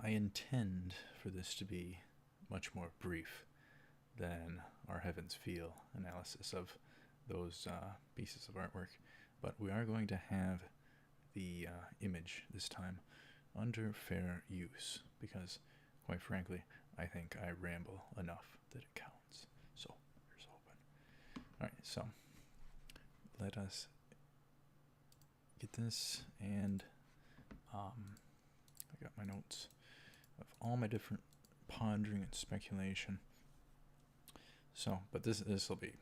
I intend for this to be much more brief than our Heavens Feel analysis of those pieces of artwork, but we are going to have the image this time under fair use because, quite frankly, I think I ramble enough that it counts. So, here's open. Alright, so let us get this, and I got my notes of all my different pondering and speculation. So, but this will be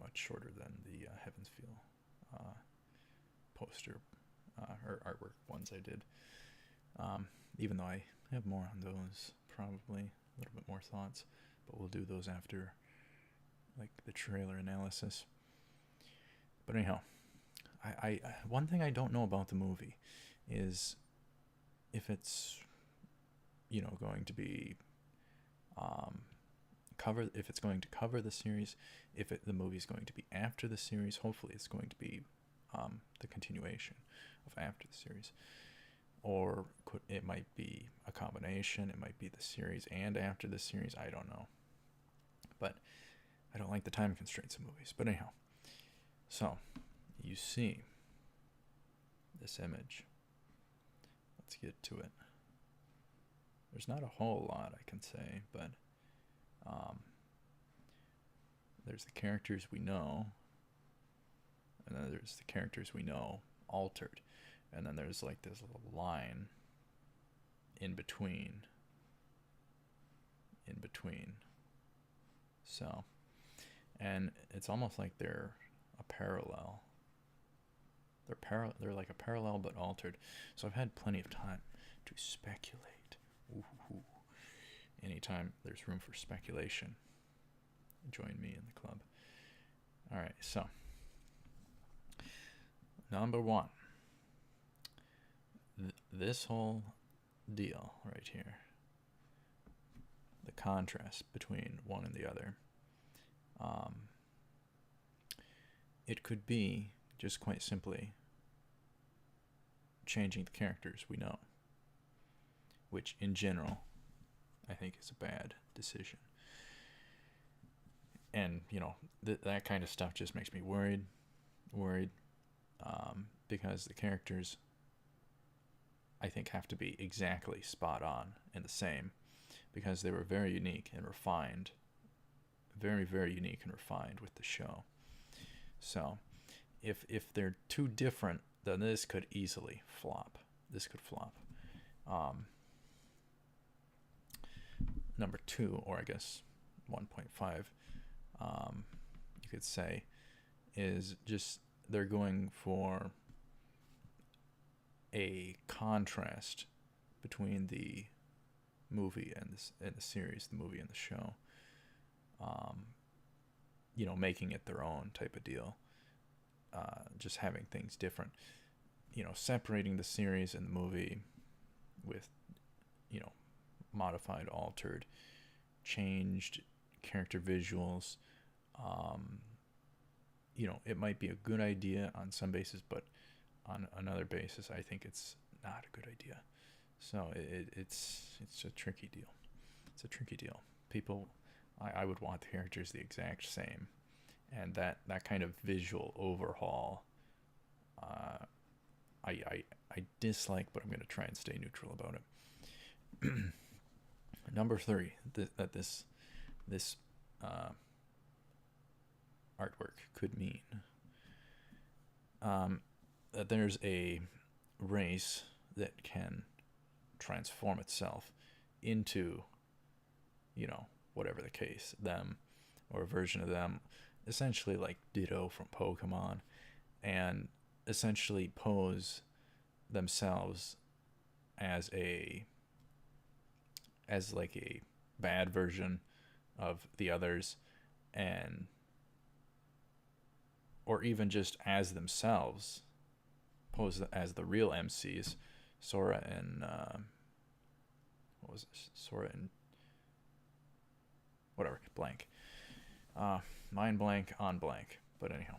much shorter than the Heavens Feel poster or artwork ones I did. Even though I have more on those, probably a little bit more thoughts, but we'll do those after like the trailer analysis. But anyhow, I one thing I don't know about the movie is if it's going to be if it's going to cover the series, if the movie's going to be after the series. Hopefully it's going to be the continuation of after the series, or it might be a combination. It might be the series and after the series. I don't know, but I don't like the time constraints of movies. But anyhow, so you see this image. Let's get to it. There's not a whole lot I can say, but there's the characters we know, and then there's the characters we know altered, and then there's like this little line in between. So, and it's almost like they're a parallel. They're like a parallel but altered. So I've had plenty of time to speculate. Ooh. Anytime there's room for speculation, join me in the club. Alright, so number one. This whole deal right here, the contrast between one and the other, it could be just quite simply changing the characters we know, which in general I think is a bad decision. And that kind of stuff just makes me worried, because the characters I think have to be exactly spot on and the same, because they were very unique and refined, very, very unique and refined with the show. So if they're too different, then this could easily flop. Number two, or I guess 1.5, you could say, is just they're going for a contrast between the movie and the series, the movie and the show. Making it their own type of deal. Just having things different. Separating the series and the movie with, modified, altered, changed character visuals. It might be a good idea on some basis, but on another basis, I think it's not a good idea. So it's a tricky deal. People, I would want the characters the exact same, and that kind of visual overhaul, I dislike, but I'm going to try and stay neutral about it. Number three, that this artwork could mean that there's a race that can transform itself into, whatever the case, them, or a version of them, essentially like Ditto from Pokemon, and essentially pose themselves as like a bad version of the others, and or even just as themselves, pose as the real MCs, Sora and Sora and whatever, blank, mind blank on blank, but anyhow,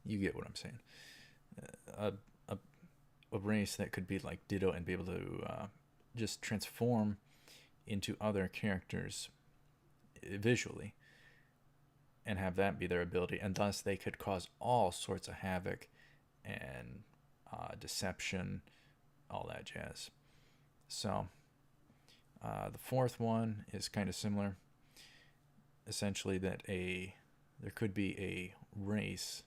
you get what I'm saying. A race that could be like Ditto and be able to just transform into other characters visually and have that be their ability, and thus they could cause all sorts of havoc and deception, all that jazz. So the fourth one is kind of similar. Essentially, that there could be a race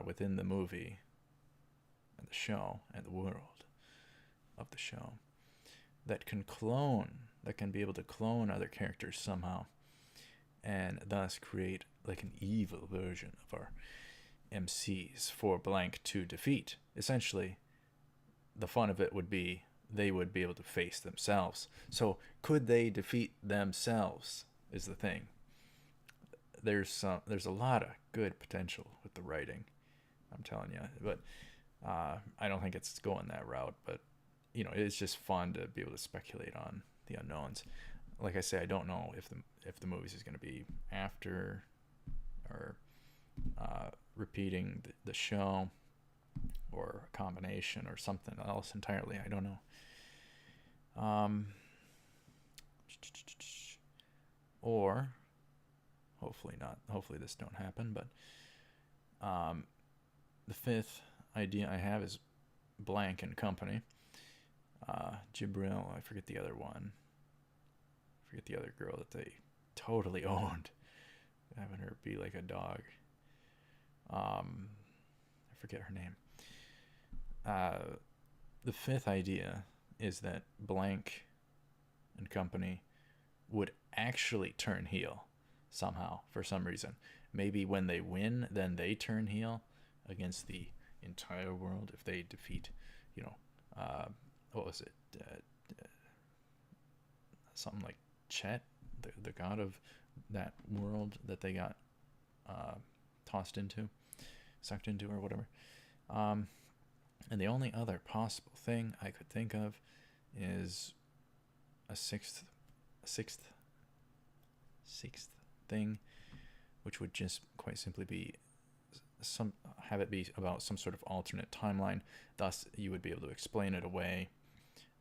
within the movie and the show and the world of the show that can be able to clone other characters somehow, and thus create like an evil version of our MCs for blank to defeat. Essentially, the fun of it would be they would be able to face themselves. So could they defeat themselves is the thing. There's a lot of good potential with the writing, I'm telling you, but I don't think it's going that route. But it's just fun to be able to speculate on the unknowns. Like I say, I don't know if the movies is going to be after or repeating the show, or a combination, or something else entirely. I don't know. Or hopefully not. Hopefully this don't happen. But the fifth idea I have is Blank and Company. Jibril, I forget the other one. I forget the other girl that they totally owned, having her be like a dog. I forget her name. The fifth idea is that Blank and Company would actually turn heel somehow, for some reason. Maybe when they win, then they turn heel against the entire world if they defeat, what was it? Something like Chet, the god of that world that they got tossed into, sucked into, or whatever. And the only other possible thing I could think of is a sixth thing, which would just quite simply be have it be about some sort of alternate timeline. Thus, you would be able to explain it away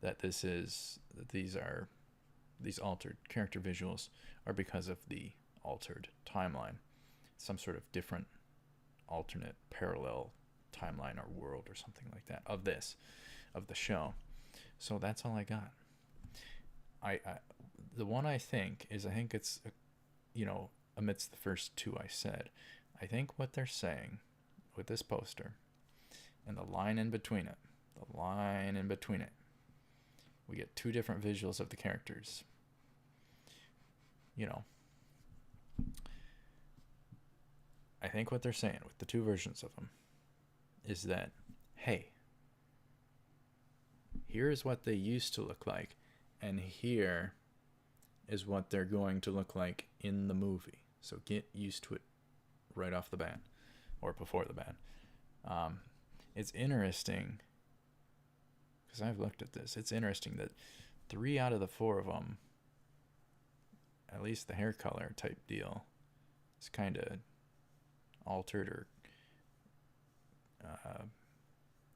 that these altered character visuals are because of the altered timeline, some sort of different alternate parallel timeline or world or something like that of the show. So that's all I got. The one I think it's amidst the first two I said. I think what they're saying with this poster and the line in between it, we get two different visuals of the characters. I think what they're saying with the two versions of them is that, hey, here's what they used to look like, and here is what they're going to look like in the movie. So get used to it right off the bat, or before the bat. It's interesting, because I've looked at this. It's interesting that 3 out of the 4 of them, at least the hair color type deal, is kind of altered or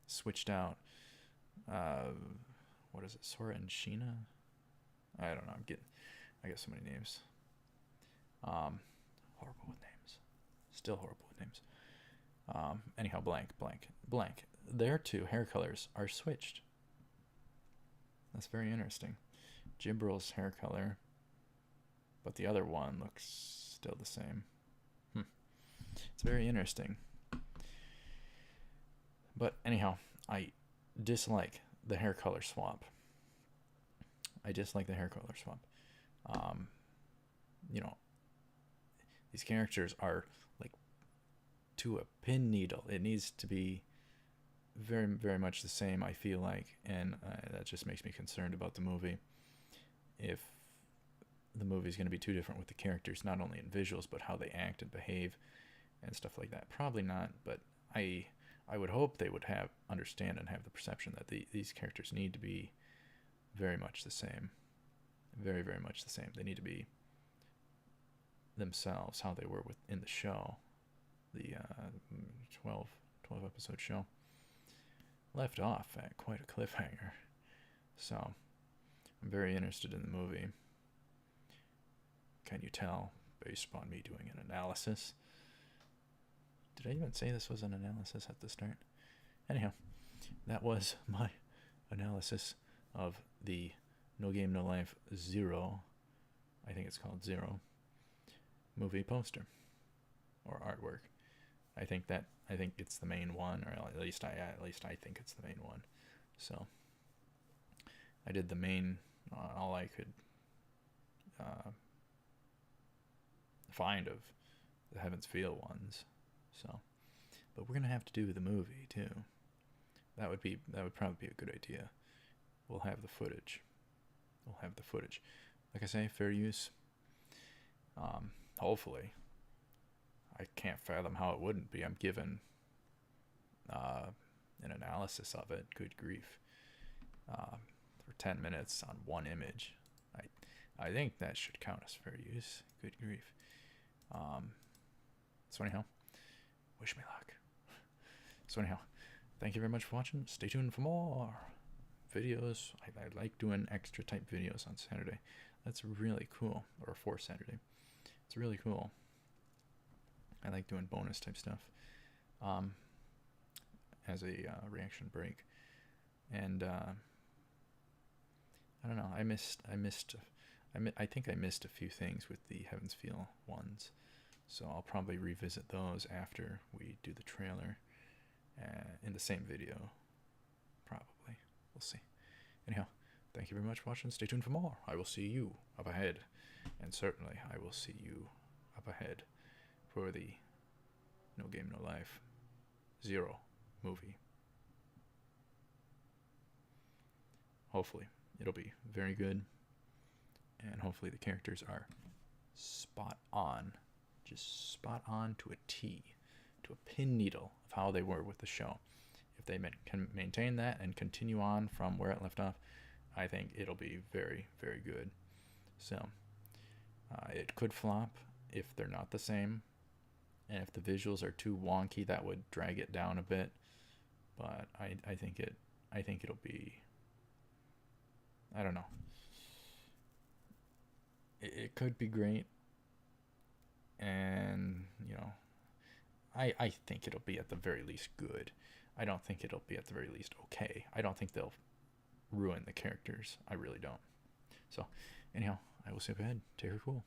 switched out. What is it? Sora and Sheena? I don't know. I got so many names. Horrible with names. Still horrible with names. Anyhow, blank. Their 2 hair colors are switched. That's very interesting. Jibril's hair color, but the other one looks still the same. It's very interesting. But anyhow, I dislike the hair color swap. These characters are like to a pin needle. It needs to be very, very much the same, I feel like, and that just makes me concerned about the movie. If the movie is going to be too different with the characters, not only in visuals, but how they act and behave and stuff like that. Probably not, but I would hope they would understand and have the perception that these characters need to be very much the same. Very, very much the same. They need to be themselves, how they were in the show. The 12 episode show. Left off at quite a cliffhanger. So I'm very interested in the movie. Can you tell based upon me doing an analysis? Did I even say this was an analysis at the start? Anyhow, that was my analysis of the No Game No Life Zero, I think it's called Zero, movie poster or artwork. I think it's the main one, or at least I think it's the main one. So I did the main, all I could find of the Heaven's Feel ones. So, but we're gonna have to do the movie too. That would probably be a good idea. We'll have the footage. Like I say, fair use. Hopefully. I can't fathom how it wouldn't be. I'm given an analysis of it. Good grief. For 10 minutes on one image. I think that should count as fair use. Good grief. So anyhow, wish me luck. So anyhow, thank you very much for watching. Stay tuned for more videos. I like doing extra type videos on Saturday. That's really cool. Or for Saturday. It's really cool. I like doing bonus type stuff as a reaction break. And I don't know. I think I missed a few things with the Heaven's Feel ones. So I'll probably revisit those after we do the trailer in the same video. Probably. We'll see. Anyhow, thank you very much for watching. Stay tuned for more. I will see you up ahead. And certainly I will see you up ahead for the No Game No Life Zero movie. Hopefully it'll be very good, and hopefully the characters are spot on, just spot on to a T, to a pin needle of how they were with the show. If they can maintain that and continue on from where it left off, I think it'll be very, very good. So it could flop if they're not the same, and if the visuals are too wonky, that would drag it down a bit. But I think it'll be, I don't know. It could be great, and I think it'll be at the very least good. I don't think it'll be at the very least okay. I don't think they'll ruin the characters. I really don't. So anyhow, I will see you up ahead. Take care, cool.